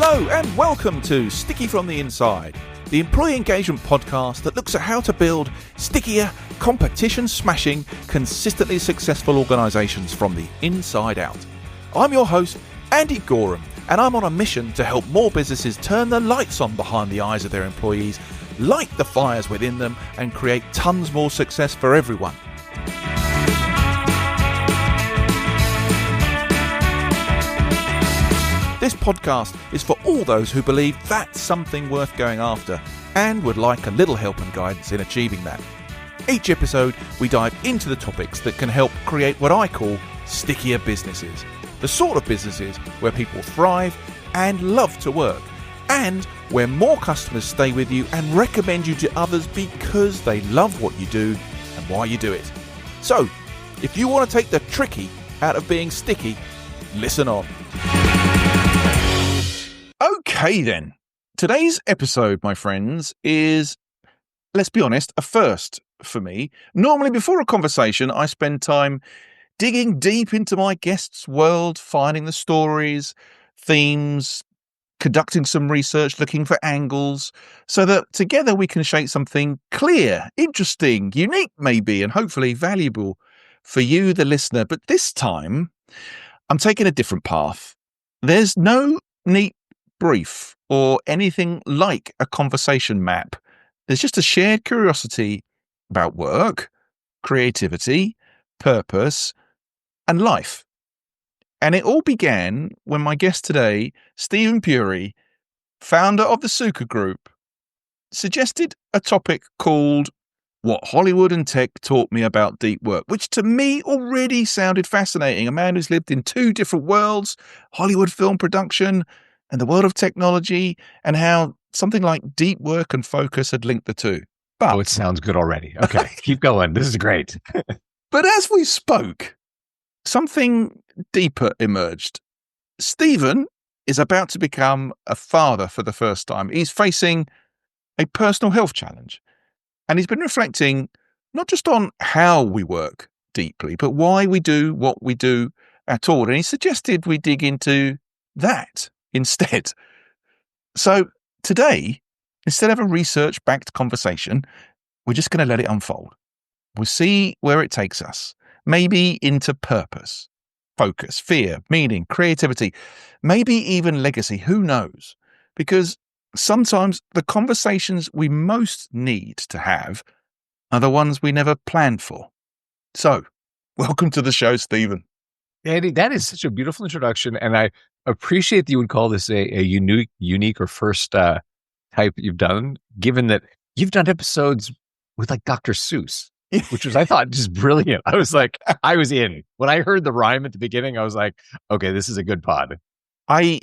Hello and welcome to Sticky from the Inside, the employee engagement podcast that looks at how to build stickier, competition-smashing, consistently successful organisations from the inside out. I'm your host, Andy Goram, and I'm on a mission to help more businesses turn the lights on behind the eyes of their employees, light the fires within them, and create tons more success for everyone. This podcast is for all those who believe that's something worth going after and would like a little help and guidance in achieving that. Each episode, we dive into the topics that can help create what I call stickier businesses. The sort of businesses where people thrive and love to work, and where more customers stay with you and recommend you to others because they love what you do and why you do it. So, if you want to take the tricky out of being sticky, listen on. Okay then, today's episode, my friends, is, let's be honest, a first for me. Normally before a conversation, I spend time digging deep into my guest's world, finding the stories, themes, conducting some research, looking for angles, so that together we can shape something clear, interesting, unique maybe, and hopefully valuable for you, the listener. But this time, I'm taking a different path. There's no neat brief or anything like a conversation map. There's just a shared curiosity about work, creativity, purpose, and life. And it all began when my guest today, Steven Puri, founder of the Sukha Group, suggested a topic called What Hollywood and Tech Taught Me About Deep Work, which to me already sounded fascinating. A man who's lived in two different worlds, Hollywood film production and the world of technology, and how something like deep work and focus had linked the two. But it sounds good already. Okay, keep going. This is great. But as we spoke, something deeper emerged. Steven is about to become a father for the first time. He's facing a personal health challenge. And he's been reflecting not just on how we work deeply, but why we do what we do at all. And he suggested we dig into that instead. So today, instead of a research-backed conversation, we're just going to let it unfold. We'll see where it takes us, maybe into purpose, focus, fear, meaning, creativity, maybe even legacy, who knows? Because sometimes the conversations we most need to have are the ones we never planned for. So, welcome to the show, Steven. Andy, that is such a beautiful introduction, and I appreciate that you would call this a unique or first type you've done, given that you've done episodes with like Dr. Seuss, which was, I thought, just brilliant. I was like, I was in. When I heard the rhyme at the beginning, I was like, okay, this is a good pod. I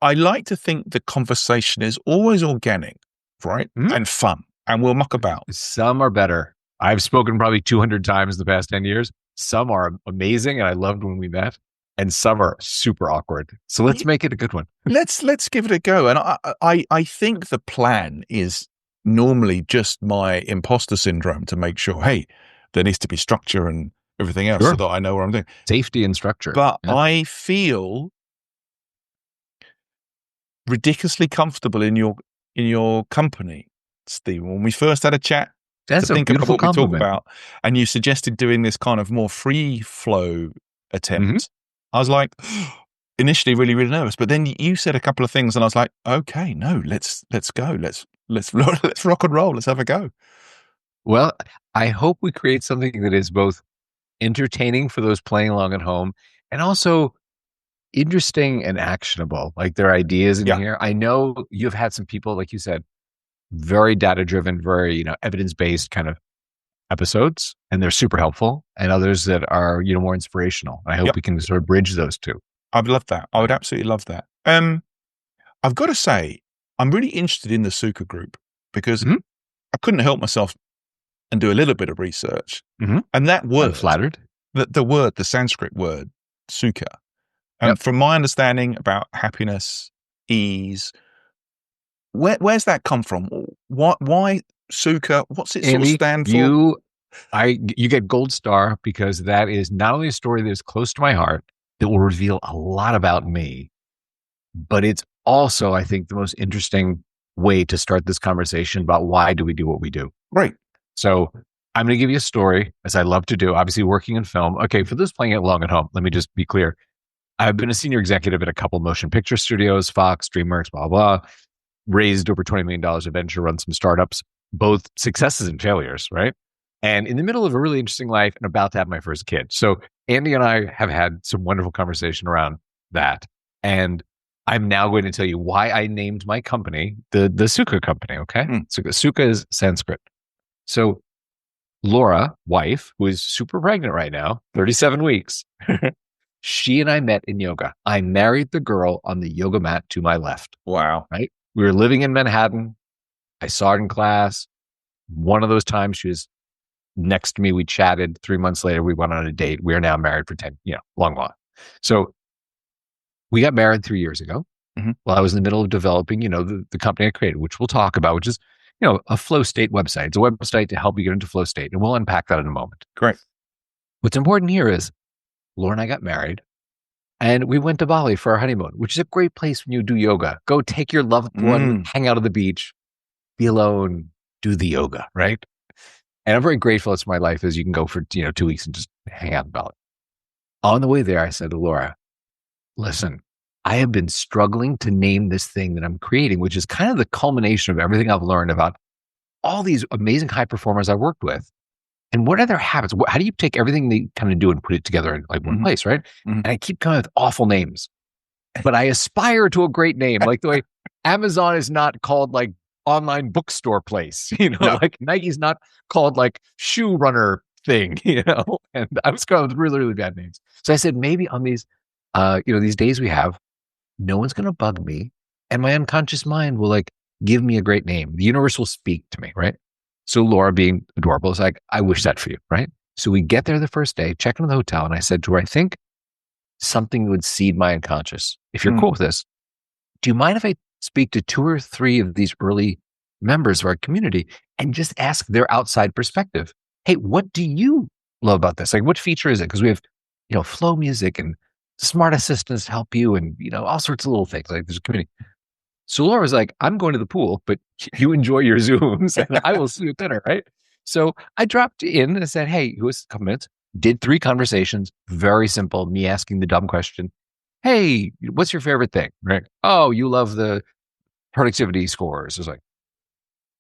like to think the conversation is always organic, right? Mm-hmm. And fun, and we'll muck about. Some are better. I've spoken probably 200 times in the past 10 years. Some are amazing, and I loved when we met, and some are super awkward. So let's make it a good one. Let's give it a go. And I think the plan is normally just my imposter syndrome to make sure, hey, there needs to be structure and everything else so that I know what I'm doing. Safety and structure. But yeah. I feel ridiculously comfortable in your company, Steve. When we first had a chat, that's to think a about what compliment. we talk about, and you suggested doing this kind of more free flow attempt. Mm-hmm. I was like, initially really, really nervous, but then you said a couple of things, and I was like, okay, no, let's go, let's rock and roll, let's have a go. Well, I hope we create something that is both entertaining for those playing along at home, and also interesting and actionable. Like there are ideas in here. I know you've had some people, like you said, very data-driven, very, evidence-based kind of episodes, and they're super helpful, and others that are, more inspirational. I hope we can sort of bridge those two. I'd love that. I would absolutely love that. I've got to say, I'm really interested in the Sukha Group because I couldn't help myself and do a little bit of research. Mm-hmm. And that word, I'm flattered. The Sanskrit word, Sukha, from my understanding about happiness, ease, where's that come from? Why Sukha? What's it Andy, sort of stand for? You get gold star because that is not only a story that is close to my heart that will reveal a lot about me, but it's also, I think, the most interesting way to start this conversation about why do we do what we do. Right. So I'm going to give you a story, as I love to do, obviously working in film. Okay, for those playing it along at home, let me just be clear. I've been a senior executive at a couple motion picture studios, Fox, DreamWorks, blah, blah, raised over $20 million of venture, run some startups, both successes and failures, right? And in the middle of a really interesting life and about to have my first kid. So Andy and I have had some wonderful conversation around that. And I'm now going to tell you why I named my company the Sukha Company, okay? So Sukha is Sanskrit. So Laura, wife, who is super pregnant right now, 37 weeks, she and I met in yoga. I married the girl on the yoga mat to my left. Wow. Right? We were living in Manhattan. I saw her in class. One of those times she was next to me. We chatted. 3 months later, we went on a date. We are now married for 10, long. So we got married 3 years ago. While I was in the middle of developing, the company I created, which we'll talk about, which is, a flow state website. It's a website to help you get into flow state. And we'll unpack that in a moment. Great. What's important here is Laura and I got married and we went to Bali for our honeymoon, which is a great place when you do yoga. Go take your loved one, hang out on the beach, be alone, do the yoga, right? And I'm very grateful it's my life is you can go for, 2 weeks and just hang out in Bali. On the way there, I said to Laura, listen, I have been struggling to name this thing that I'm creating, which is kind of the culmination of everything I've learned about all these amazing high performers I worked with. And what are their habits? How do you take everything they kind of do and put it together in like one place, right? And I keep coming with awful names, but I aspire to a great name. Like the way Amazon is not called like online bookstore place, like Nike's not called like shoe runner thing, and I was going with really, really bad names. So I said, maybe on these, these days we have, no one's going to bug me. And my unconscious mind will like give me a great name. The universe will speak to me, right? So Laura, being adorable, is like, I wish that for you, right? So we get there the first day, check into the hotel, and I said to her, I think something would seed my unconscious. If you're cool with this, do you mind if I speak to 2 or 3 of these early members of our community and just ask their outside perspective? Hey, what do you love about this? Like, what feature is it? Because we have, flow music and smart assistants to help you and, all sorts of little things. Like there's a community. So Laura was like, I'm going to the pool, but you enjoy your Zooms and I will see you at dinner, right? So I dropped in and said, hey, who was a couple minutes, did 3 conversations, very simple, me asking the dumb question, hey, what's your favorite thing, right? Oh, you love the productivity scores. It was like,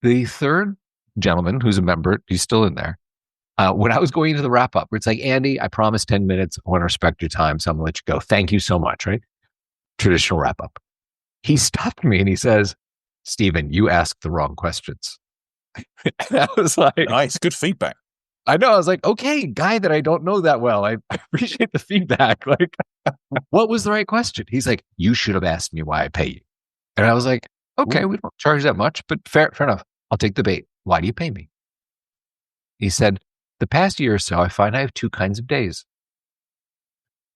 the third gentleman who's a member, he's still in there. When I was going into the wrap up, it's like, Andy, I promised 10 minutes. I want to respect your time. So I'm going to let you go. Thank you so much, right? Traditional wrap up. He stopped me and he says, Steven, you asked the wrong questions. And I was like, nice, good feedback. I know. I was like, okay, guy that I don't know that well. I appreciate the feedback. Like, what was the right question? He's like, you should have asked me why I pay you. And I was like, okay, we don't charge that much, but fair enough. I'll take the bait. Why do you pay me? He said, the past year or so, I find I have 2 kinds of days.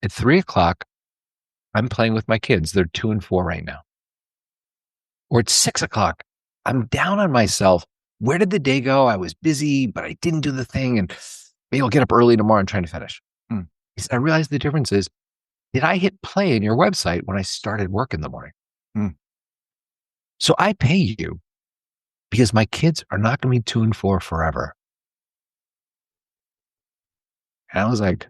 At 3:00, I'm playing with my kids. They're 2 and 4 right now. Or at 6:00, I'm down on myself. Where did the day go? I was busy, but I didn't do the thing. And maybe I'll get up early tomorrow and try to finish. He said, I realized the difference is, did I hit play in your website when I started work in the morning? So I pay you because my kids are not going to be 2 and 4 forever. And I was like,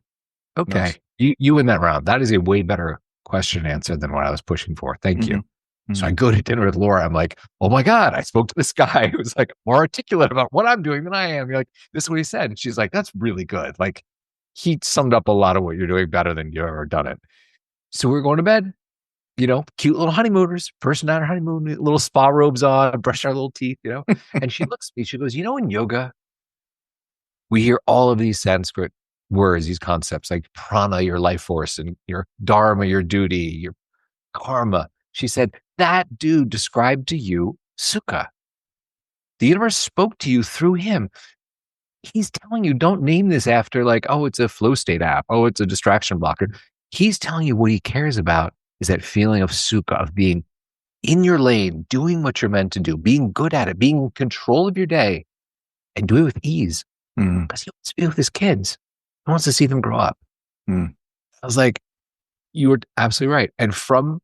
okay, nice. You win that round. That is a way better question and answer than what I was pushing for. Thank you. So I go to dinner with Laura. I'm like, oh my God, I spoke to this guy who's like more articulate about what I'm doing than I am. You're like, this is what he said. And she's like, that's really good. Like he summed up a lot of what you're doing better than you've ever done it. So we're going to bed, cute little honeymooners, first night of honeymoon, little spa robes on, brush our little teeth, and she looks at me, she goes, in yoga, we hear all of these Sanskrit words, these concepts like prana, your life force, and your dharma, your duty, your karma. She said, that dude described to you Sukha. The universe spoke to you through him. He's telling you, don't name this after like, oh, it's a flow state app. Oh, it's a distraction blocker. He's telling you what he cares about is that feeling of Sukha, of being in your lane, doing what you're meant to do, being good at it, being in control of your day, and do it with ease. Because he wants to be with his kids. He wants to see them grow up. I was like, you were absolutely right. And from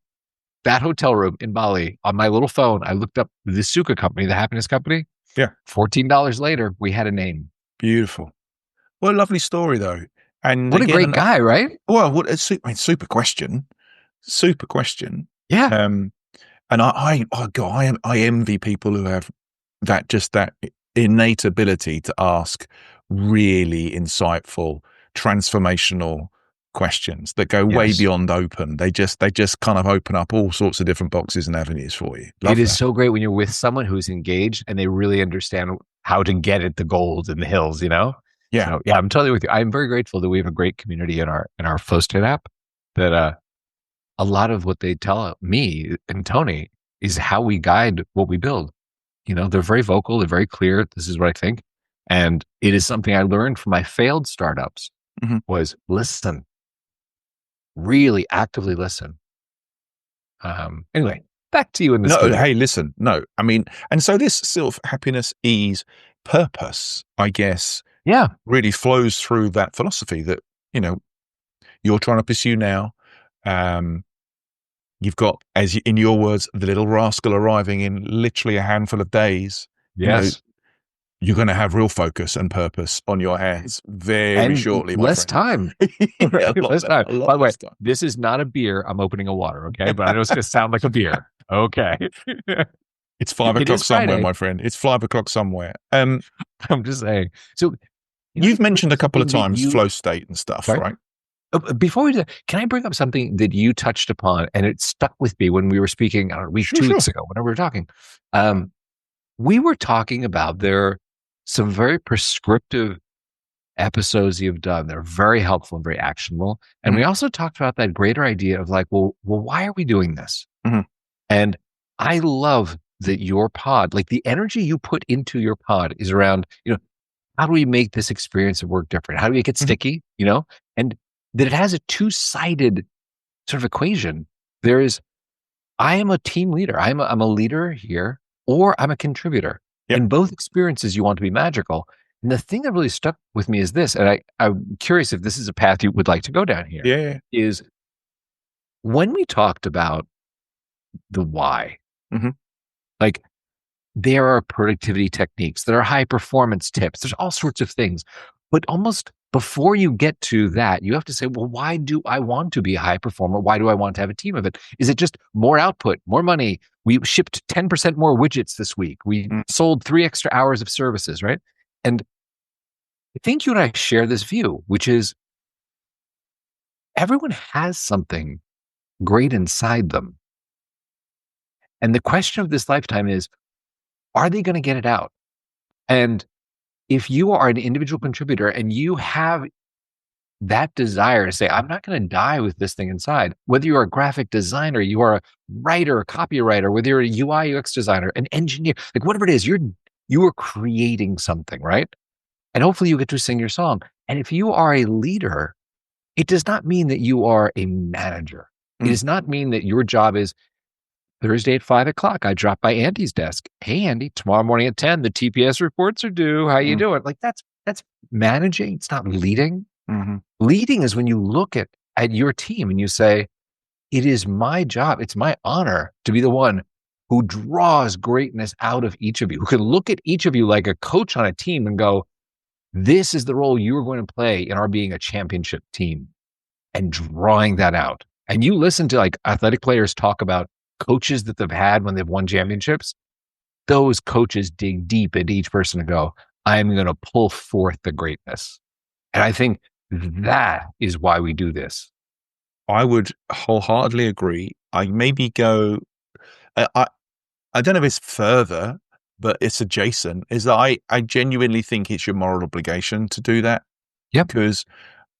that hotel room in Bali on my little phone. I looked up the Sukha Company, the happiness company. Yeah. $14 later, we had a name. Beautiful. What a lovely story, though. And what again, a great guy, right? Well, what a super question. Super question. Yeah. And I envy people who have that innate ability to ask really insightful, transformational questions that go way beyond open. They just kind of open up all sorts of different boxes and avenues for you. It is so great when you're with someone who's engaged and they really understand how to get at the gold in the hills, you know? Yeah. So, yeah, I'm totally with you. I'm very grateful that we have a great community in our Flow State app that a lot of what they tell me and Tony is how we guide what we build. You know, they're very vocal. They're very clear. This is what I think. And it is something I learned from my failed startups was listen, really actively listen. Anyway, back to you in the studio. Hey, listen. No, I mean, and so this self happiness, ease, purpose, I guess, really flows through that philosophy that, you know, you're trying to pursue now. You've got, as in your words, the little rascal arriving in literally a handful of days. Yes. You know, you're going to have real focus and purpose on your hands very shortly. Less time. Less time. By the way, this is not a beer. I'm opening a water, okay? But I know it's going to sound like a beer. Okay. It's 5 o'clock somewhere, my friend. It's 5 o'clock somewhere. I'm just saying. So you've mentioned a couple of times flow state and stuff, right? Before we do that, can I bring up something that you touched upon and it stuck with me when we were speaking a week, 2 weeks ago, whenever we were talking? We were talking about some very prescriptive episodes you've done. They're very helpful and very actionable. And we also talked about that greater idea of like, well, why are we doing this? And I love that your pod, like the energy you put into your pod is around, you know, how do we make this experience of work different? How do we make it sticky, you know? And that it has a two-sided sort of equation. I am a team leader. I'm a leader here, or I'm a contributor. Yep. In both experiences, you want to be magical. And the thing that really stuck with me is this, and I'm curious if this is a path you would like to go down here, is when we talked about the why, like there are productivity techniques, there are high performance tips, there's all sorts of things. But almost before you get to that, you have to say, well, why do I want to be a high performer? Why do I want to have a team of it? Is it just more output, more money? We shipped 10% more widgets this week. We sold 3 extra hours of services, right? And I think you and I share this view, which is everyone has something great inside them. And the question of this lifetime is, are they going to get it out? And if you are an individual contributor and you have that desire to say, I'm not going to die with this thing inside, whether you're a graphic designer, you are a writer, a copywriter, whether you're a UI UX designer, an engineer, like whatever it is, you are creating something, right? And hopefully you get to sing your song. And if you are a leader, it does not mean that you are a manager. It does not mean that your job is Thursday at 5 o'clock. I drop by Andy's desk. Hey, Andy, tomorrow morning at 10, the TPS reports are due. How you doing? Like that's managing. It's not leading. Leading is when you look at your team and you say, it is my job. It's my honor to be the one who draws greatness out of each of you, who can look at each of you like a coach on a team and go, this is the role you are going to play in our being a championship team, and drawing that out. And you listen to like athletic players talk about coaches that they've had when they've won championships. Those coaches dig deep into each person and go, I'm going to pull forth the greatness. And I think that is why we do this. I would wholeheartedly agree. I maybe go, I don't know if it's further, but it's adjacent, is that I genuinely think it's your moral obligation to do that. Yep. Because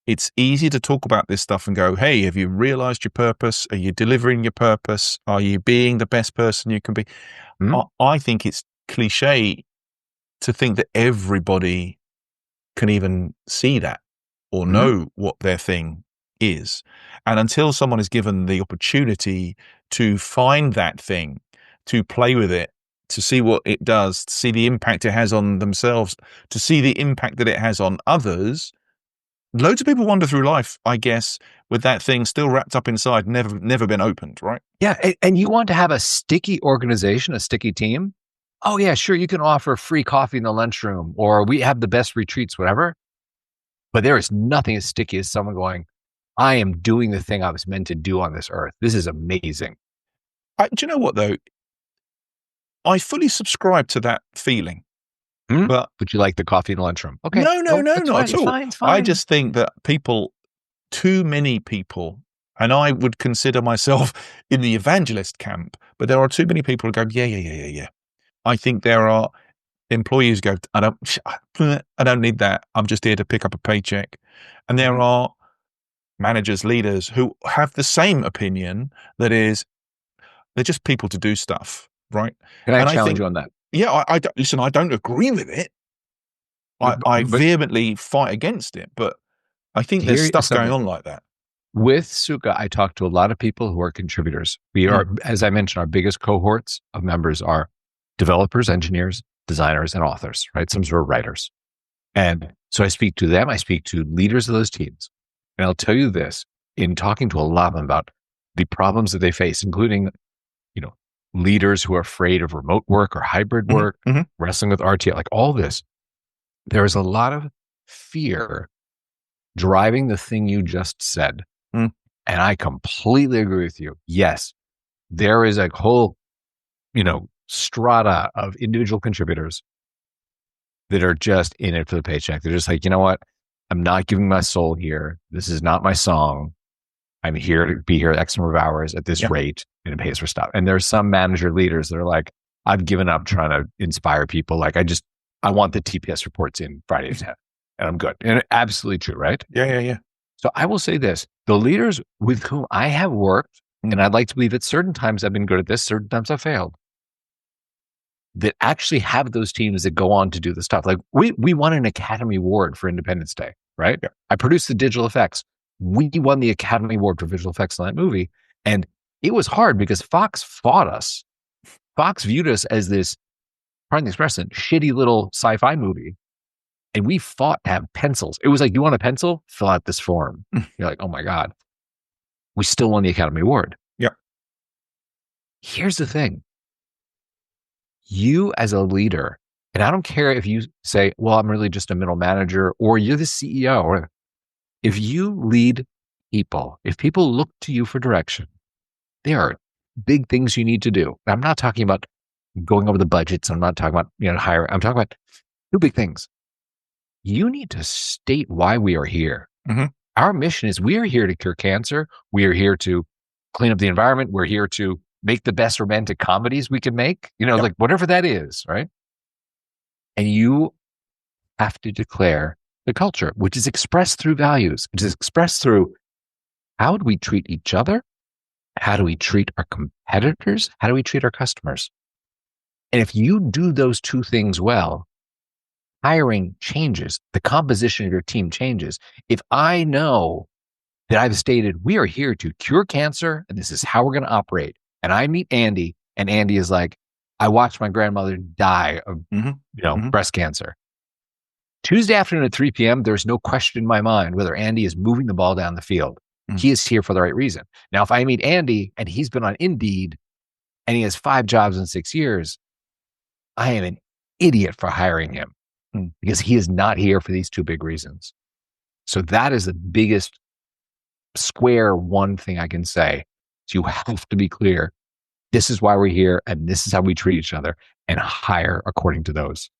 it's easy to talk about this stuff and go, hey, have you realized your purpose? Are you delivering your purpose? Are you being the best person you can be? I think it's cliche to think that everybody can even see that or know what their thing is. And until someone is given the opportunity to find that thing, to play with it, to see what it does, to see the impact it has on themselves, to see the impact that it has on others, loads of people wander through life, I guess, with that thing still wrapped up inside, never been opened, right? Yeah. And you want to have a sticky organization, a sticky team? Oh, yeah, sure. You can offer free coffee in the lunchroom, or we have the best retreats, whatever. But there is nothing as sticky as someone going, I am doing the thing I was meant to do on this earth. This is amazing. Do you know what, though? I fully subscribe to that feeling. But would you like the coffee in the lunchroom? Okay. No, not at all. It's fine. I just think that too many people, and I would consider myself in the evangelist camp, but there are too many people who go, yeah. I think there are employees who go, I don't need that. I'm just here to pick up a paycheck. And there are managers, leaders who have the same opinion, that is, they're just people to do stuff, right? Can I challenge you on that? Yeah, I don't agree with it. I vehemently fight against it, but I think there's stuff going on like that. With Sukha, I talk to a lot of people who are contributors. We are, as I mentioned, our biggest cohorts of members are developers, engineers, designers, and authors, right? Some sort of writers. And so I speak to them. I speak to leaders of those teams. And I'll tell you this, in talking to a lot of them about the problems that they face, including, leaders who are afraid of remote work or hybrid work, wrestling with RTO, like all this, there is a lot of fear driving the thing you just said. And I completely agree with you. Yes, there is a whole, strata of individual contributors that are just in it for the paycheck. They're just like, you know what? I'm not giving my soul here. This is not my song. I'm here to be here X number of hours at this rate, and it pays for stuff. And there's some manager leaders that are like, I've given up trying to inspire people. Like, I want the TPS reports in Friday at 10, and I'm good. And absolutely true, right? Yeah. So I will say this, the leaders with whom I have worked, and I'd like to believe at certain times I've been good at this, certain times I've failed, that actually have those teams that go on to do the stuff. Like we won an Academy Award for Independence Day, right? Yeah. I produced the digital effects. We won the Academy Award for visual effects on that movie. And it was hard because Fox fought us. Fox viewed us as this, pardon the expression, shitty little sci-fi movie. And we fought to have pencils. It was like, you want a pencil? Fill out this form. You're like, oh my God. We still won the Academy Award. Yeah. Here's the thing. You as a leader, and I don't care if you say, well, I'm really just a middle manager, or you're the CEO, or if you lead people, if people look to you for direction, there are big things you need to do. I'm not talking about going over the budgets. I'm not talking about, hire. I'm talking about two big things. You need to state why we are here. Our mission is we are here to cure cancer. We are here to clean up the environment. We're here to make the best romantic comedies we can make, like whatever that is, right? And you have to declare the culture, which is expressed through values, which is expressed through how do we treat each other? How do we treat our competitors? How do we treat our customers? And if you do those two things well, hiring changes, the composition of your team changes. If I know that I've stated we are here to cure cancer and this is how we're going to operate, and I meet Andy, and Andy is like, I watched my grandmother die of breast cancer. Tuesday afternoon at 3 p.m., there's no question in my mind whether Andy is moving the ball down the field. He is here for the right reason. Now, if I meet Andy and he's been on Indeed and he has 5 jobs in 6 years, I am an idiot for hiring him because he is not here for these two big reasons. So that is the biggest square one thing I can say. So you have to be clear. This is why we're here, and this is how we treat each other, and hire according to those.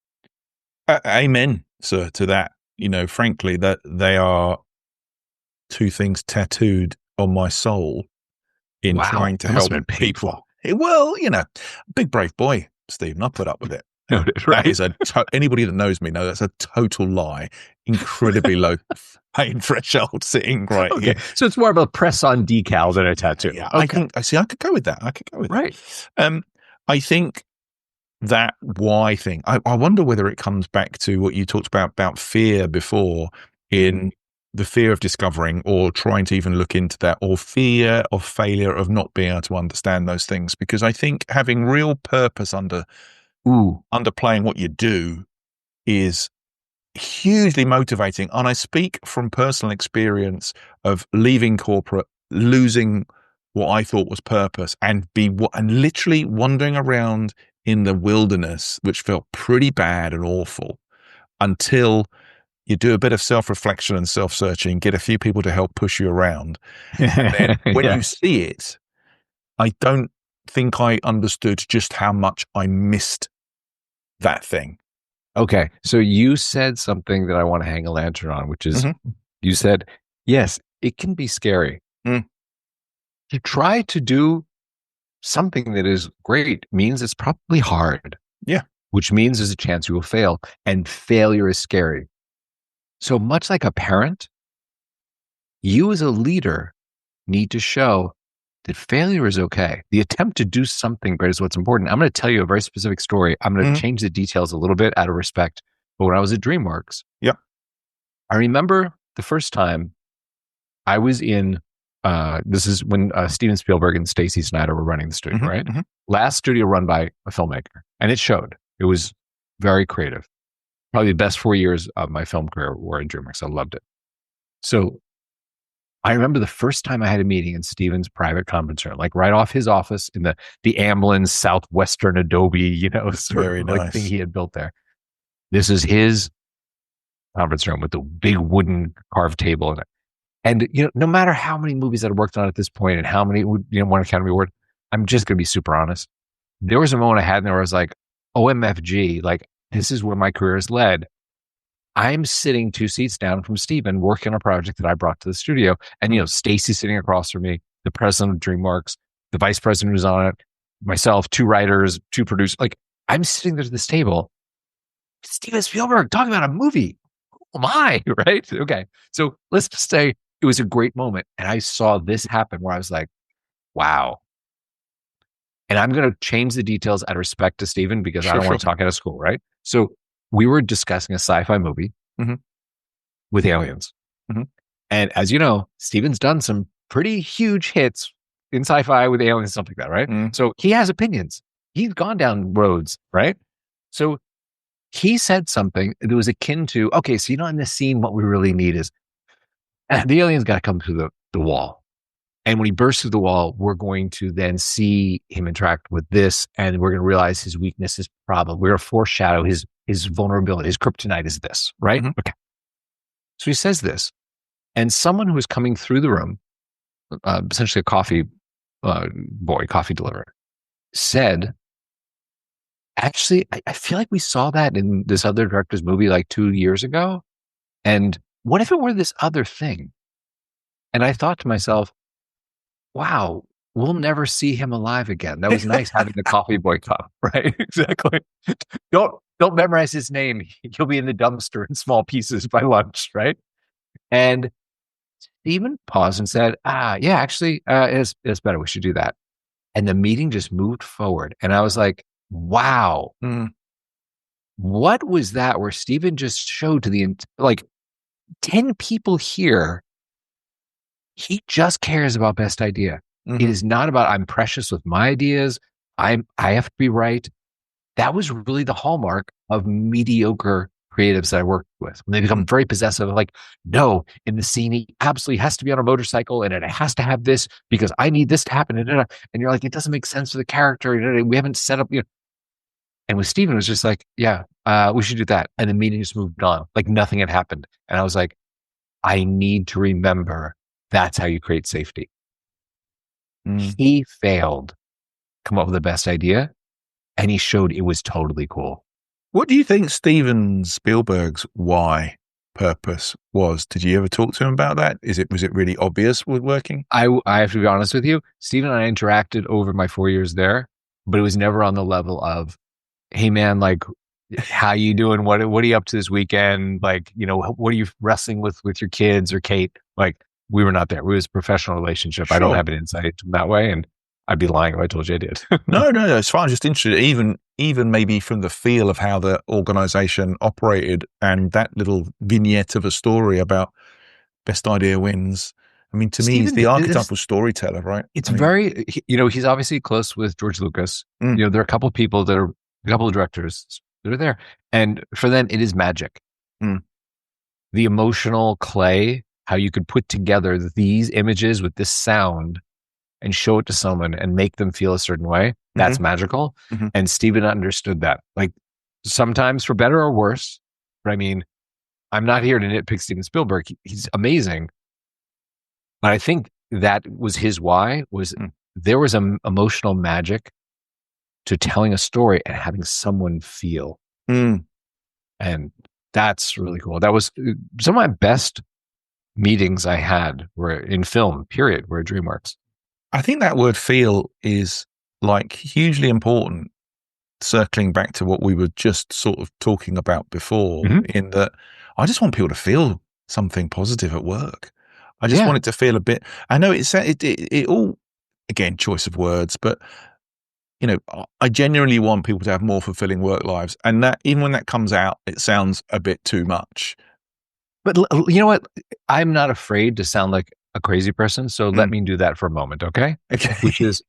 Amen, sir, to that. Frankly, that they are two things tattooed on my soul in trying to help people. Well, big brave boy, Stephen. I put up with it. Right? That is anybody that knows me knows that's a total lie. Incredibly low pain threshold sitting right here. So it's more of a press-on decal than a tattoo. Yeah, I could go with that. Right. I think that why thing. I wonder whether it comes back to what you talked about fear before, in the fear of discovering or trying to even look into that, or fear of failure, of not being able to understand those things. Because I think having real purpose underplaying what you do is hugely motivating. And I speak from personal experience of leaving corporate, losing what I thought was purpose, and literally wandering around in the wilderness, which felt pretty bad and awful, until you do a bit of self-reflection and self-searching, get a few people to help push you around. And then when you see it, I don't think I understood just how much I missed that thing. Okay. So you said something that I want to hang a lantern on, which is you said, yes, it can be scary. To try to do something that is great means it's probably hard. Yeah. Which means there's a chance you will fail, and failure is scary. So much like a parent, you as a leader need to show that failure is okay. The attempt to do something great is what's important. I'm going to tell you a very specific story. I'm going to change the details a little bit out of respect. But when I was at DreamWorks, I remember the first time I was in, this is when Steven Spielberg and Stacy Snyder were running the studio, right? Last studio run by a filmmaker. And it showed. It was very creative. Probably the best 4 years of my film career were in DreamWorks. I loved it. So I remember the first time I had a meeting in Steven's private conference room, like right off his office in the Amblin Southwestern Adobe, sort of like thing he had built there. This is his conference room with the big wooden carved table in it. And, no matter how many movies I'd worked on at this point and how many, won Academy Award, I'm just going to be super honest. There was a moment I had in there where I was like, OMFG, like, this is where my career has led. I'm sitting 2 seats down from Steven working on a project that I brought to the studio. And, Stacy's sitting across from me, the president of DreamWorks, the vice president who's on it, myself, 2 writers, 2 producers. Like, I'm sitting there at this table. Steven Spielberg talking about a movie. Who am I? Right? Okay. So let's just say it was a great moment. And I saw this happen where I was like, wow. And I'm going to change the details out of respect to Steven because I don't want to talk out of school, right? So we were discussing a sci-fi movie with aliens. And as you know, Steven's done some pretty huge hits in sci-fi with aliens and stuff like that, right? So he has opinions. He's gone down roads, right? So he said something that was akin to, okay, so in this scene, what we really need is the aliens got to come through the wall. And when he bursts through the wall, we're going to then see him interact with this, and we're going to realize his weakness, his problem. We're going to foreshadow his vulnerability. His kryptonite is this, right? Okay. So he says this, and someone who was coming through the room, essentially a coffee coffee deliverer, said, actually, I feel like we saw that in this other director's movie like 2 years ago. And what if it were this other thing? And I thought to myself, wow, we'll never see him alive again. That was nice having the coffee boy come, right? Exactly. Don't memorize his name. He'll be in the dumpster in small pieces by lunch, right? And Steven paused and said, yeah, actually, it's better. We should do that. And the meeting just moved forward. And I was like, wow. What was that where Steven just showed to 10 people here, he just cares about best idea. It is not about I'm precious with my ideas. I have to be right. That was really the hallmark of mediocre creatives that I worked with. When they become very possessive, like, no, in the scene, he absolutely has to be on a motorcycle and it has to have this because I need this to happen. And you're like, it doesn't make sense for the character. We haven't set up, And with Steven, it was just like, yeah, we should do that. And the meeting just moved on. Like nothing had happened. And I was like, I need to remember that's how you create safety. He failed, come up with the best idea, and he showed it was totally cool. What do you think Steven Spielberg's why purpose was? Did you ever talk to him about that? Was it really obvious with working? I have to be honest with you. Steven and I interacted over my 4 years there, but it was never on the level of, hey man, like, how you doing? What are you up to this weekend? Like, what are you wrestling with your kids or Kate? Like, we were not there. It was a professional relationship. Sure. I don't have an insight that way, and I'd be lying if I told you I did. No, it's fine. I'm just interested, even maybe from the feel of how the organization operated and that little vignette of a story best idea wins. I mean, to me, he's the archetypal storyteller, right? It's he's obviously close with George Lucas. There are a couple of directors that are there. And for them, it is magic. Mm. The emotional clay, how you could put together these images with this sound and show it to someone and make them feel a certain way. That's magical. Mm-hmm. And Steven understood that. Like sometimes for better or worse. But I mean, I'm not here to nitpick Steven Spielberg. He's amazing. But I think that was his why was there was an emotional magic to telling a story and having someone feel. Mm. And that's really cool. That was some of my best meetings I had were in film, period, were at DreamWorks. I think that word feel is like hugely important, circling back to what we were just sort of talking about before, in that I just want people to feel something positive at work. I just want it to feel a bit, I know it all, again, choice of words, but you know, I genuinely want people to have more fulfilling work lives. And that even when that comes out, it sounds a bit too much. But you know what? I'm not afraid to sound like a crazy person. So let me do that for a moment. Okay. Okay. Which is,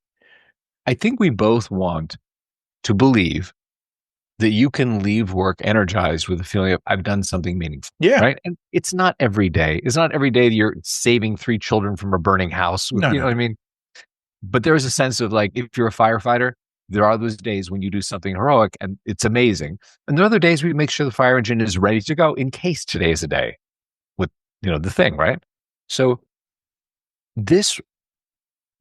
I think we both want to believe that you can leave work energized with a feeling of I've done something meaningful. Yeah. Right. And it's not every day. It's not every day that you're saving 3 children from a burning house. You know what I mean? But there is a sense of like, if you're a firefighter, there are those days when you do something heroic and it's amazing. And there are other days where you make sure the fire engine is ready to go in case today is a day with, you know, the thing, right? So this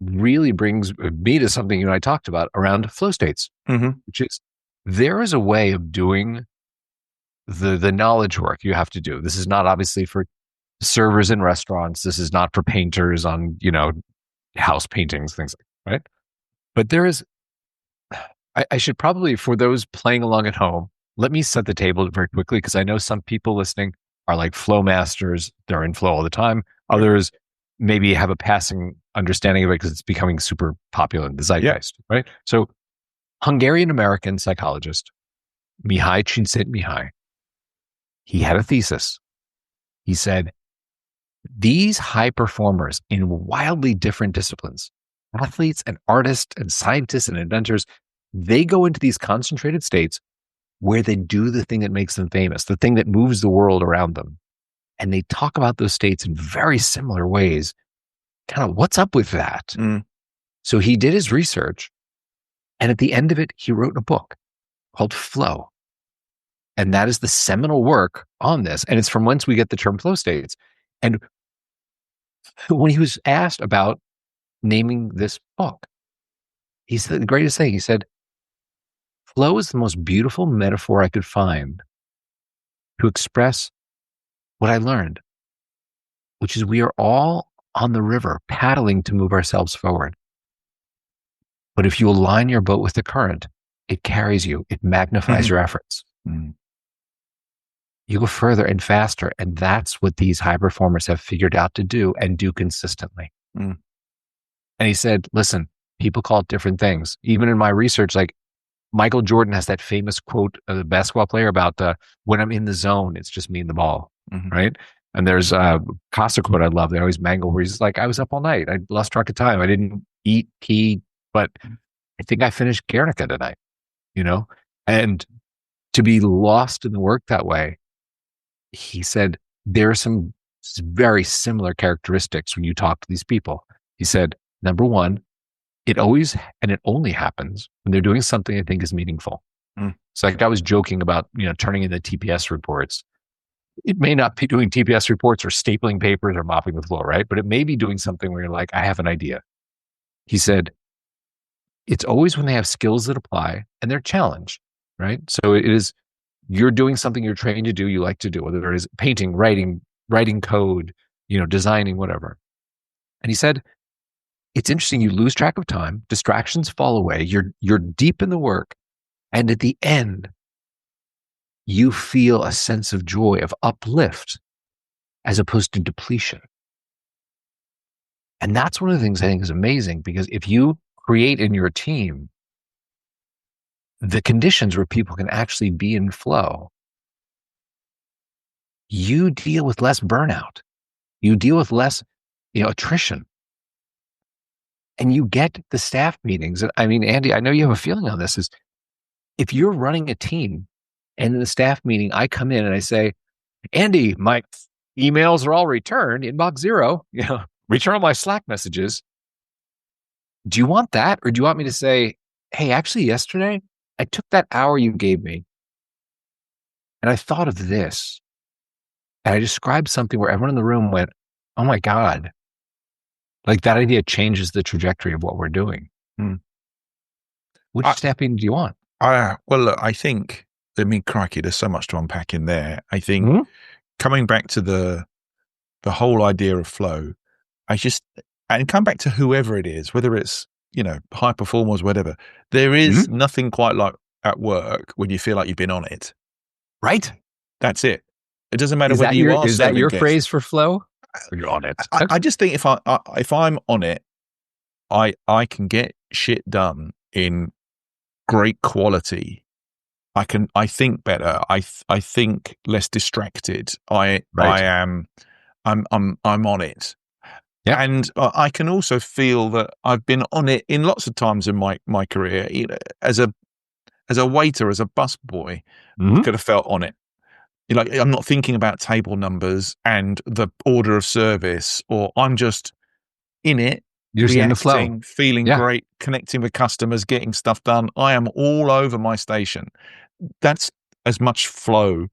really brings me to something you and I talked about around flow states, which is there is a way of doing the knowledge work you have to do. This is not obviously for servers in restaurants. This is not for painters on, you know, house paintings, things like that, right? But there is, I should probably, for those playing along at home, let me set the table very quickly because I know some people listening are like flow masters. They're in flow all the time. Others maybe have a passing understanding of it because it's becoming super popular in the zeitgeist, right? So Hungarian-American psychologist Mihai Csikszentmihalyi, he had a thesis. He said, these high performers in wildly different disciplines, athletes and artists and scientists and inventors, they go into these concentrated states where they do the thing that makes them famous, the thing that moves the world around them. And they talk about those states in very similar ways. Kind of what's up with that? So he did his research. And at the end of it, he wrote a book called Flow. And that is the seminal work on this. And it's from whence we get the term flow states. And when he was asked about naming this book, he said the greatest thing. He said, flow is the most beautiful metaphor I could find to express what I learned, which is we are all on the river paddling to move ourselves forward. But if you align your boat with the current, it carries you, it magnifies your efforts. You go further and faster. And that's what these high performers have figured out to do and do consistently. And he said, listen, people call it different things. Even in my research, like Michael Jordan has that famous quote of the basketball player about when I'm in the zone, it's just me and the ball, right? And there's a Casa quote I love. They always mangle where he's like, I was up all night. I lost track of time. I didn't eat, pee, but I think I finished Guernica tonight, you know? And to be lost in the work that way, he said, there are some very similar characteristics when you talk to these people. He said, number one, it always and it only happens when they're doing something I think is meaningful. So like I was joking about, you know, turning in the TPS reports. It may not be doing TPS reports or stapling papers or mopping the floor, right? But it may be doing something where you're like, I have an idea. He said, it's always when they have skills that apply and they're challenged, right? So it is, you're doing something you're trained to do, you like to do, whether it is painting, writing code, you know, designing, whatever. And he said, it's interesting. You lose track of time, distractions fall away. You're deep in the work. And at the end, you feel a sense of joy, of uplift, as opposed to depletion. And that's one of the things I think is amazing, because if you create in your team the conditions where people can actually be in flow, you deal with less burnout. You deal with less, you know, attrition. And you get the staff meetings. And I mean, Andy, I know you have a feeling on this, is if you're running a team and in the staff meeting, I come in and I say, Andy, my emails are all returned, inbox 0, return all my Slack messages. Do you want that? Or do you want me to say, hey, actually yesterday I took that hour you gave me and I thought of this. And I described something where everyone in the room went, oh my God. Like that idea changes the trajectory of what we're doing. Which stepping do you want? Well, look, I think, crikey, there's so much to unpack in there. I think coming back to the whole idea of flow, and come back to whoever it is, whether it's, high performers, whatever, there is nothing quite like at work when you feel like you've been on it. Right. That's it. It doesn't matter whether you are. Is that your phrase for flow? Or you're on it. I just think if I'm on it, I can get shit done in great quality. I think better. I think less distracted. I'm on it. Yeah. And I can also feel that I've been on it in lots of times in my career, as a waiter, as a busboy, could have felt on it. I'm not thinking about table numbers and the order of service, or I'm just in it, you're in the flow, feeling great, connecting with customers, getting stuff done. I am all over my station. That's as much flow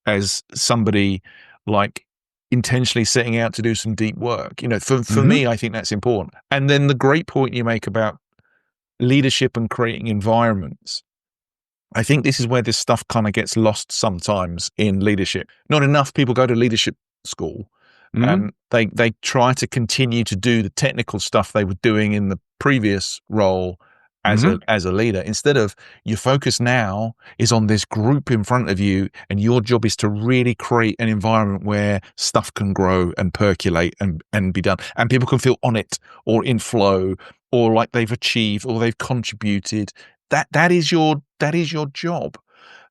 as somebody like intentionally setting out to do some deep work. For me, I think that's important. And then the great point you make about leadership and creating environments. I think this is where this stuff kind of gets lost sometimes in leadership. Not enough people go to leadership school. They try to continue to do the technical stuff they were doing in the previous role as a leader, instead of your focus now is on this group in front of you, and your job is to really create an environment where stuff can grow and percolate and be done, and people can feel on it or in flow or like they've achieved or they've contributed. That is your job.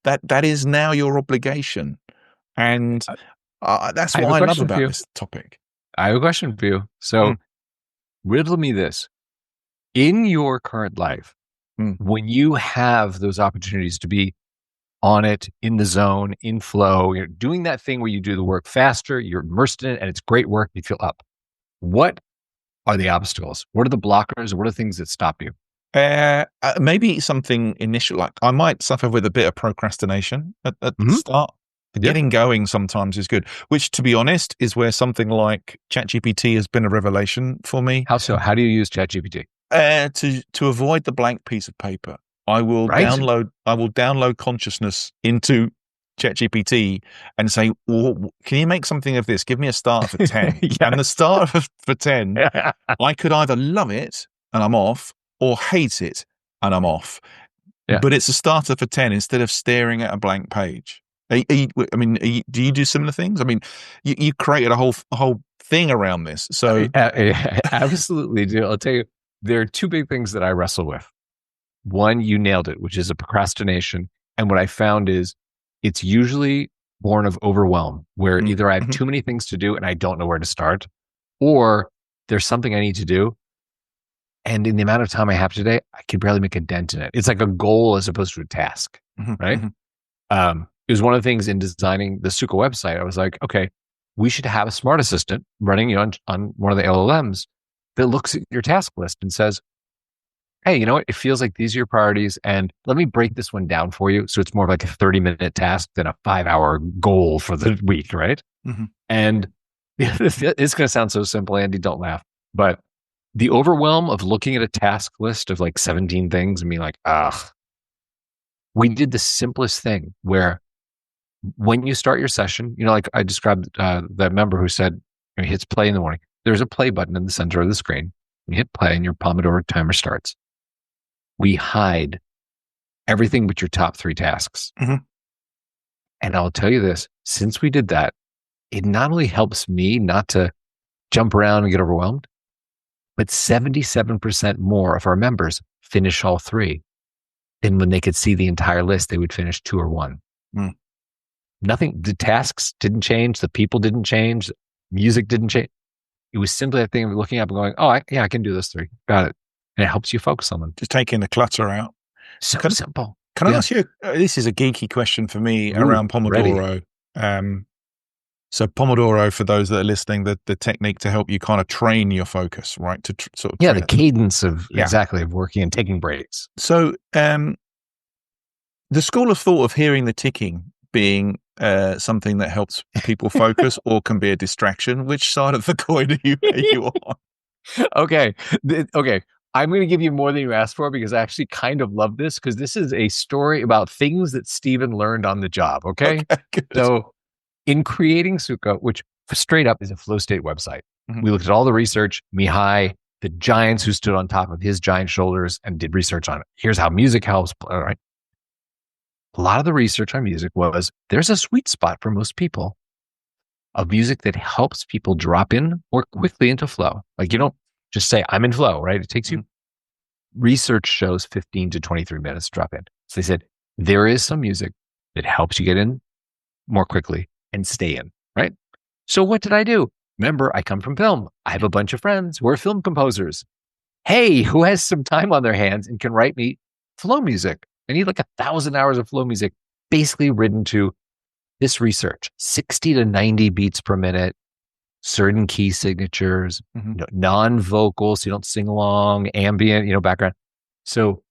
That is now your obligation, and that's what I love about this topic. I have a question for you. So, riddle me this: in your current life, when you have those opportunities to be on it, in the zone, in flow, you're doing that thing where you do the work faster, you're immersed in it, and it's great work. You feel up. What are the obstacles? What are the blockers? What are the things that stop you? Maybe something initial, like I might suffer with a bit of procrastination at the start. Getting going sometimes is good, which, to be honest, is where something like ChatGPT has been a revelation for me. How so? How do you use ChatGPT? To avoid the blank piece of paper, I will download consciousness into ChatGPT and say, can you make something of this? Give me a starter for 10. And the starter for 10, I could either love it and I'm off, or hate it and I'm off. Yeah. But it's a starter for 10 instead of staring at a blank page. Do you do similar things? I mean, you created a whole thing around this. So I absolutely do. I'll tell you, there are two big things that I wrestle with. One, you nailed it, which is a procrastination. And what I found is it's usually born of overwhelm, where either I have too many things to do and I don't know where to start, or there's something I need to do, and in the amount of time I have today, I can barely make a dent in it. It's like a goal as opposed to a task, right? It was one of the things in designing the Sukha website. I was like, okay, we should have a smart assistant running on one of the LLMs that looks at your task list and says, hey, you know what? It feels like these are your priorities, and let me break this one down for you. So it's more of like a 30-minute task than a 5-hour goal for the week, right? And it's going to sound so simple, Andy, don't laugh. But the overwhelm of looking at a task list of like 17 things and being like, we did the simplest thing where when you start your session, like I described that member who said, he hits play in the morning. There's a play button in the center of the screen. You hit play and your Pomodoro timer starts. We hide everything but your top 3 tasks. And I'll tell you this, since we did that, it not only helps me not to jump around and get overwhelmed, but 77% more of our members finish all 3 than when they could see the entire list, they would finish 2 or 1. Nothing, the tasks didn't change, the people didn't change, music didn't change. It was simply a thing of looking up and going, I can do this 3. Got it. And it helps you focus on them. Just taking the clutter out. So simple. Can I ask you, this is a geeky question for me around Pomodoro. So Pomodoro, for those that are listening, the technique to help you kind of train your focus, right? To sort of the cadence of exactly of working and taking breaks. So the school of thought of hearing the ticking being something that helps people focus or can be a distraction. Which side of the coin are you on? Okay. I'm going to give you more than you asked for because I actually kind of love this because this is a story about things that Steven learned on the job. Okay. Good. So in creating Sukha, which straight up is a flow state website, we looked at all the research, Mihai, the giants who stood on top of his giant shoulders and did research on it. Here's how music helps. All right. A lot of the research on music was there's a sweet spot for most people of music that helps people drop in more quickly into flow. Like you don't just say, I'm in flow, right? It takes you, research shows 15 to 23 minutes to drop in. So they said, there is some music that helps you get in more quickly and stay in, right? So what did I do? Remember, I come from film. I have a bunch of friends who are film composers. Hey, who has some time on their hands and can write me flow music? I need like 1,000 hours of flow music, basically written to this research, 60 to 90 beats per minute, certain key signatures, non-vocals, so you don't sing along, ambient, background. So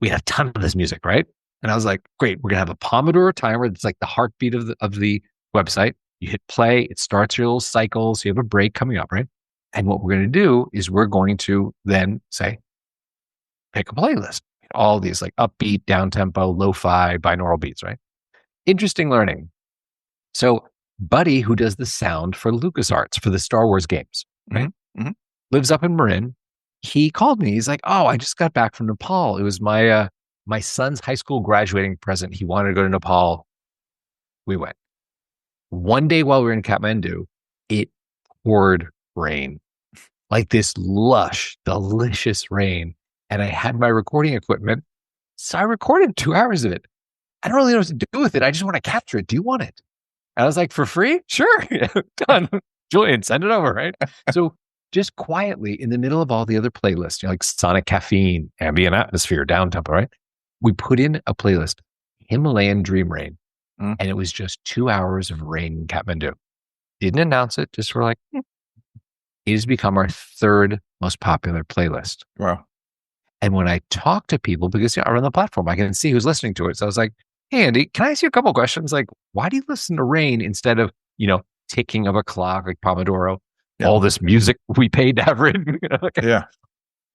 we had a ton of this music, right? And I was like, great, we're gonna have a Pomodoro timer that's like the heartbeat of the website. You hit play, it starts your little cycles, you have a break coming up, right? And what we're gonna do is we're going to then say, pick a playlist. All these like upbeat, down-tempo, lo-fi, binaural beats, right? Interesting learning. So Buddy, who does the sound for LucasArts for the Star Wars games, right? Lives up in Marin. He called me. He's like, "Oh, I just got back from Nepal. It was my son's high school graduating present. He wanted to go to Nepal. We went. One day while we were in Kathmandu, it poured rain, like this lush, delicious rain. And I had my recording equipment, so I recorded 2 hours of it. I don't really know what to do with it. I just want to capture it. Do you want it?" I was like, for free? Sure. Done. Julian, send it over, right? So just quietly in the middle of all the other playlists, like Sonic Caffeine, Ambient Atmosphere, Downtempo, right? We put in a playlist, Himalayan Dream Rain, and it was just 2 hours of rain in Kathmandu. Didn't announce it, just were like, It has become our third most popular playlist. Wow. And when I talk to people, because I run the platform, I can see who's listening to it. So I was like, hey, Andy, can I ask you a couple questions? Like, why do you listen to rain instead of, ticking of a clock like Pomodoro? All this music we paid to have written. Yeah.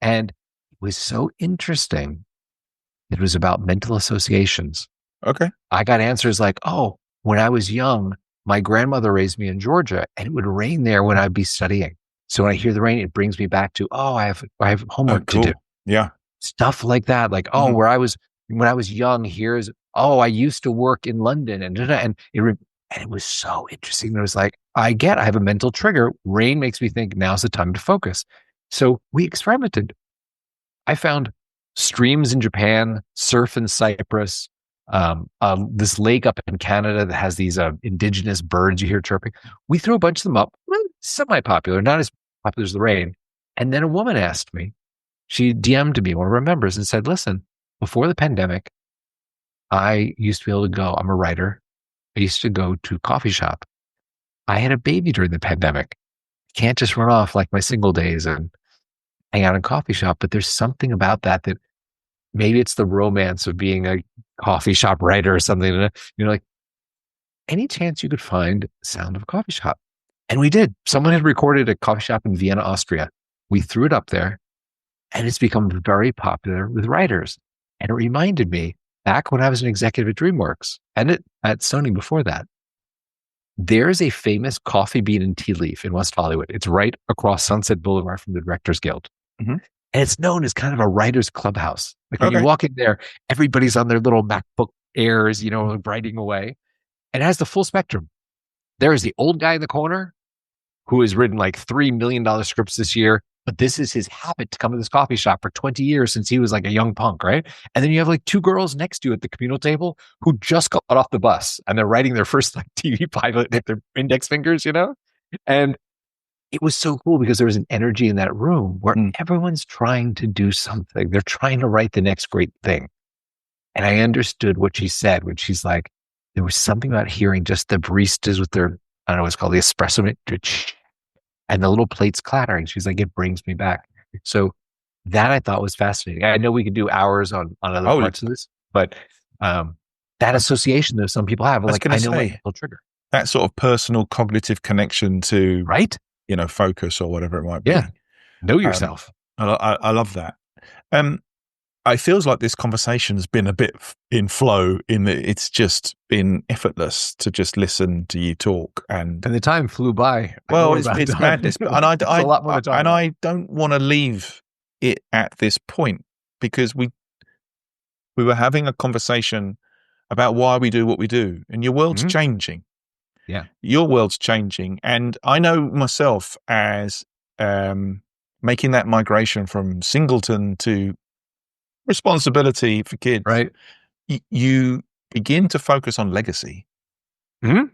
And it was so interesting. It was about mental associations. Okay. I got answers like, oh, when I was young, my grandmother raised me in Georgia and it would rain there when I'd be studying. So when I hear the rain, it brings me back to, I have homework to do. Yeah. Stuff like that. Like, when I was young, I used to work in London and it was so interesting. It was like, I have a mental trigger. Rain makes me think now's the time to focus. So we experimented. I found streams in Japan, surf in Cyprus, this lake up in Canada that has these indigenous birds you hear chirping. We threw a bunch of them up, semi-popular, not as popular as the rain. And then a woman asked me, she DM'd me, one of our members, and said, listen, before the pandemic, I used to be able to go, I'm a writer. I used to go to coffee shop. I had a baby during the pandemic. Can't just run off like my single days and hang out in coffee shop. But there's something about that maybe it's the romance of being a coffee shop writer or something. Like any chance you could find sound of a coffee shop. And we did. Someone had recorded a coffee shop in Vienna, Austria. We threw it up there and it's become very popular with writers. And it reminded me back when I was an executive at DreamWorks and at Sony before that, there's a famous Coffee Bean and Tea Leaf in West Hollywood. It's right across Sunset Boulevard from the Directors Guild. And it's known as kind of a writer's clubhouse. Like when you walk in there, everybody's on their little MacBook Airs, writing away. And it has the full spectrum. There is the old guy in the corner who has written like $3 million scripts this year, but this is his habit to come to this coffee shop for 20 years since he was like a young punk, right? And then you have like two girls next to you at the communal table who just got off the bus and they're writing their first like TV pilot with their index fingers, And it was so cool because there was an energy in that room where everyone's trying to do something. They're trying to write the next great thing. And I understood what she said when she's like, there was something about hearing just the baristas with their I don't know what it's called, the espresso, and the little plates clattering. She's like, it brings me back. So that I thought was fascinating. I know we could do hours on other parts of this, but that association that some people have, like, I know what will trigger. That sort of personal cognitive connection to, right? Focus or whatever it might be. Yeah. Know yourself. I love that. It feels like this conversation's been a bit in flow, in that it's just been effortless to just listen to you talk, and the time flew by. Well, it's madness, and I don't want to leave it at this point, because we were having a conversation about why we do what we do, and your world's changing. Yeah, your world's changing, and I know myself as making that migration from singleton to responsibility for kids, right? You begin to focus on legacy. And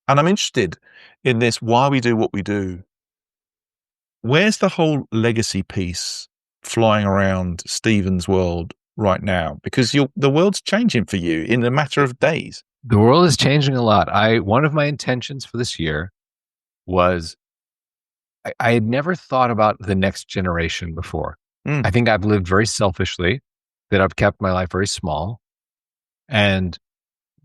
I'm interested in this, why we do what we do. Where's the whole legacy piece flying around Steven's world right now? Because the world's changing for you in a matter of days. The world is changing a lot. One of my intentions for this year was, I had never thought about the next generation before. I think I've lived very selfishly, that I've kept my life very small. And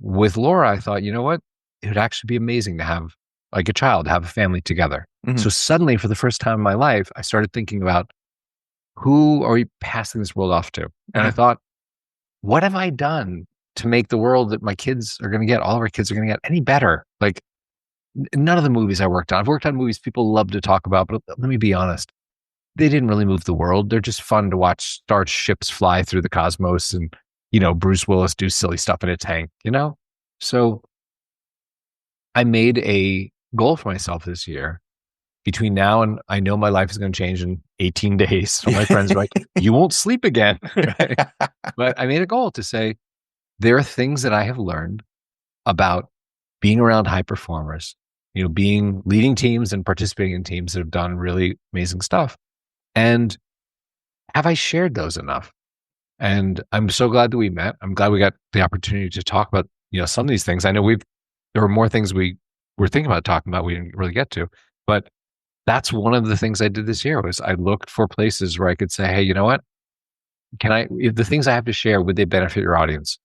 with Laura, I thought, you know what? It would actually be amazing to have like a child, have a family together. So suddenly, for the first time in my life, I started thinking about, who are we passing this world off to? And I thought, what have I done to make the world that my kids are going to get, all of our kids are going to get, any better? Like, none of the movies I worked on, I've worked on movies people love to talk about, but let me be honest, they didn't really move the world. They're just fun to watch starships fly through the cosmos and, Bruce Willis do silly stuff in a tank, So I made a goal for myself this year. Between now and, I know my life is going to change in 18 days. So my friends are like, you won't sleep again. Right? But I made a goal to say, there are things that I have learned about being around high performers, leading teams and participating in teams that have done really amazing stuff. And have I shared those enough? And I'm so glad that we met. I'm glad we got the opportunity to talk about, some of these things. I know there were more things we were thinking about talking about we didn't really get to, but that's one of the things I did this year, was I looked for places where I could say, hey, you know what? If the things I have to share, would they benefit your audience?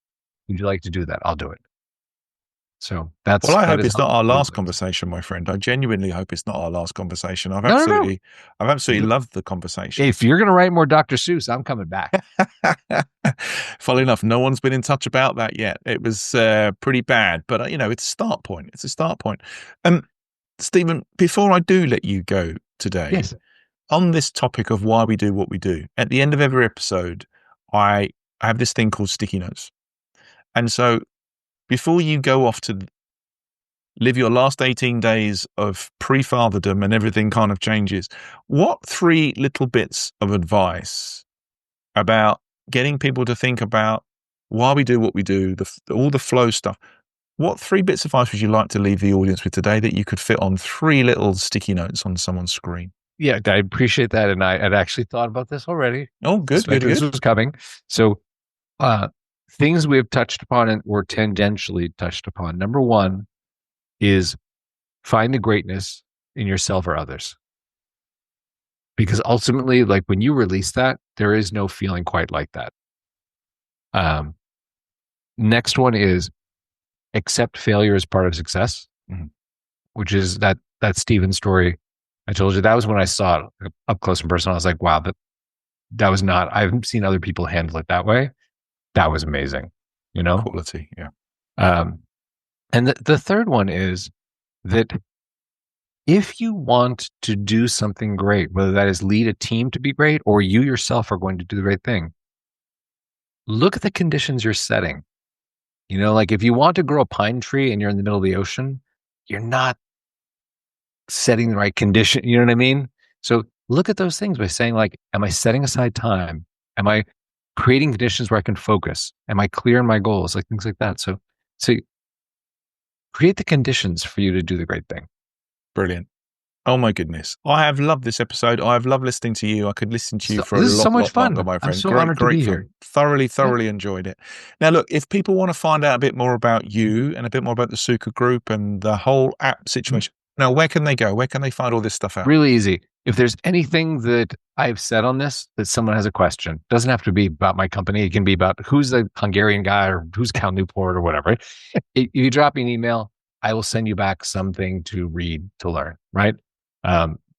Would you like to do that? I'll do it. So that's. Well, I hope it's not our last conversation, my friend. I genuinely hope it's not our last conversation. I've absolutely loved the conversation. If you're going to write more Dr. Seuss, I'm coming back. Funnily enough, no one's been in touch about that yet. It was pretty bad, but it's a start point. It's a start point. Steven, before I do let you go today, yes, on this topic of why we do what we do, at the end of every episode, I have this thing called sticky notes, and so, before you go off to live your last 18 days of pre-fatherdom and everything kind of changes, what 3 little bits of advice about getting people to think about why we do what we do, all the flow stuff, what 3 bits of advice would you like to leave the audience with today that you could fit on 3 little sticky notes on someone's screen? Yeah, I appreciate that. And I had actually thought about this already. Oh, good. This was coming. So, things we have touched upon and or tangentially touched upon. Number 1 is find the greatness in yourself or others. Because ultimately, like, when you release that, there is no feeling quite like that. Next one is accept failure as part of success, which is that Steven story I told you. That was when I saw it up close and personal. I was like, wow, that was not, I haven't seen other people handle it that way. That was amazing, Quality, yeah. And the third one is that if you want to do something great, whether that is lead a team to be great or you yourself are going to do the right thing, look at the conditions you're setting. Like, if you want to grow a pine tree and you're in the middle of the ocean, you're not setting the right condition. You know what I mean? So look at those things by saying, like, am I setting aside time? Am I creating conditions where I can focus? Am I clear in my goals? Like, things like that. So create the conditions for you to do the great thing. Brilliant. Oh my goodness. I have loved this episode. I have loved listening to you. I could listen to you for this a is so much lot fun. longer, my friend. I'm so honored to be here. Thoroughly enjoyed it. Now, look, if people want to find out a bit more about you and a bit more about the Sukha Group and the whole app situation, now, where can they go? Where can they find all this stuff out? Really easy. If there's anything that I've said on this that someone has a question, doesn't have to be about my company. It can be about who's the Hungarian guy or who's Cal Newport or whatever. If you drop me an email, I will send you back something to read, to learn, right?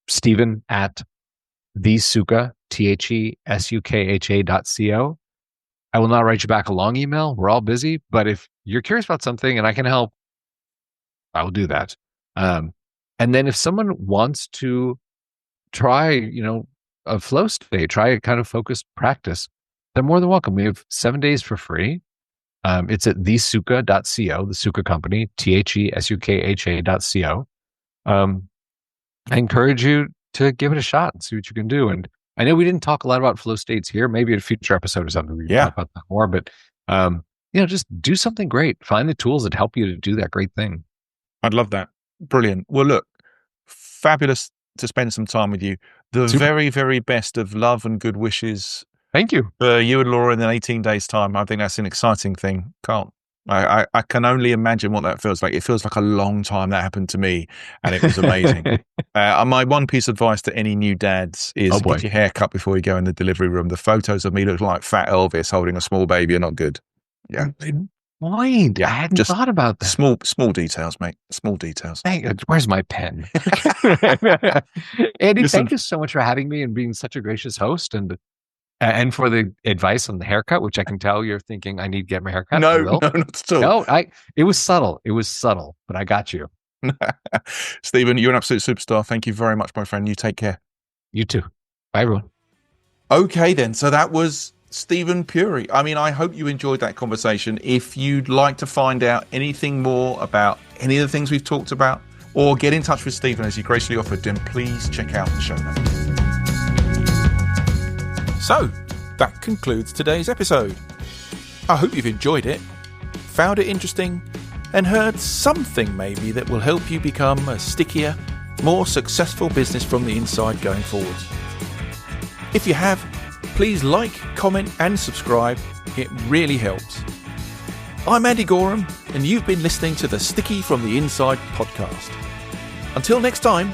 Steven at thesukha, THESUKHA.co. I will not write you back a long email. We're all busy, but if you're curious about something and I can help, I will do that. And then if someone wants to try, a flow state, try a kind of focused practice, they're more than welcome. We have 7 days for free. It's at thesukha.co, the Sukha Company, THESUKHA.co. I encourage you to give it a shot and see what you can do. And I know we didn't talk a lot about flow states here. Maybe in a future episode or something we can talk about that more. But just do something great. Find the tools that help you to do that great thing. I'd love that. Brilliant. Well, look, fabulous to spend some time with you. The very, very best of love and good wishes. Thank you. For you and Laura in 18 days' time. I think that's an exciting thing. I can only imagine what that feels like. It feels like a long time that happened to me, and it was amazing. My one piece of advice to any new dads is get your hair cut before you go in the delivery room. The photos of me looking like fat Elvis holding a small baby are not good. Yeah. Mind. I hadn't thought about that. Small details, mate. Small details. Where's my pen? Andy, thank you so much for having me and being such a gracious host, and for the advice on the haircut, which I can tell you're thinking I need to get my haircut. No, not at all. No, it was subtle. It was subtle, but I got you. Steven, you're an absolute superstar. Thank you very much, my friend. You take care. You too. Bye, everyone. Okay, then. So that was Steven Puri. I mean, I hope you enjoyed that conversation. If you'd like to find out anything more about any of the things we've talked about, or get in touch with Steven as he graciously offered, then please check out the show notes. So, that concludes today's episode. I hope you've enjoyed it, found it interesting, and heard something maybe that will help you become a stickier, more successful business from the inside going forwards. If you have, please like, comment, and subscribe. It really helps. I'm Andy Goram, and you've been listening to the Sticky from the Inside podcast. Until next time,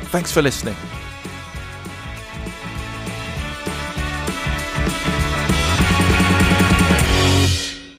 thanks for listening.